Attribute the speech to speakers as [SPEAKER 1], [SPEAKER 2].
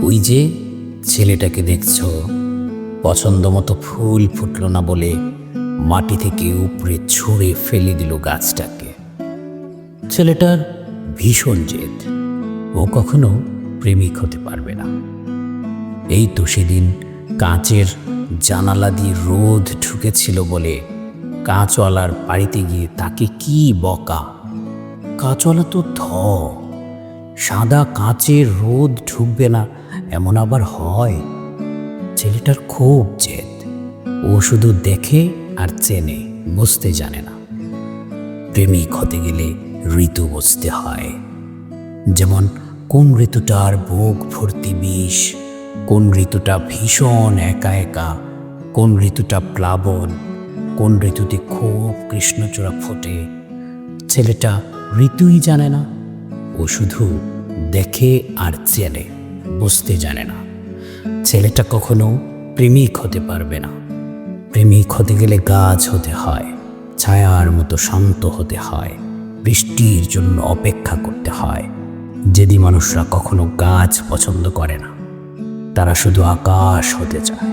[SPEAKER 1] ওই যে ছেলেটাকে দেখছ, পছন্দ মতো ফুল ফুটলো না বলে মাটি থেকে উপরে ছুঁড়ে ফেলে দিল গাছটাকে। ছেলেটার ভীষণ জেদ, ও কখনো প্রেমিক হতে পারবে না। এই তো সেদিন কাঁচের জানালা দিয়ে রোদ ঢুকেছিল বলে কাঁচওয়ালার বাড়িতে গিয়ে তাকে কি বকা। কাঁচওয়ালা তো সাদা কাঁচের রোদ ঢুকবে না এমন আবার হয়? ছেলেটার খুব জেদ, ও শুধু দেখে আর চেনে, বুঝতে জানে না। প্রেমিক হতে গেলে ঋতু বুঝতে হয়, যেমন কোন ঋতুটার বুক ভর্তি বিষ, কোন ঋতুটা ভীষণ একা একা, কোন ঋতুটা প্লাবন, কোন ঋতুতে খুব কৃষ্ণচূড়া ফোটে। ছেলেটা ঋতুই জানে না, ও শুধু দেখে আর চেনে, বুঝতে জানে না। ছেলেটা কখনো প্রেমিক হতে পারবে না। প্রেমিক হতে গেলে গাছ হতে হয়, ছায়ার মতো শান্ত হতে হয়, বৃষ্টির জন্য অপেক্ষা করতে হয়। যেদি মানুষরা কখনো গাছ পছন্দ করে না, তারা শুধু আকাশ হতে চায়।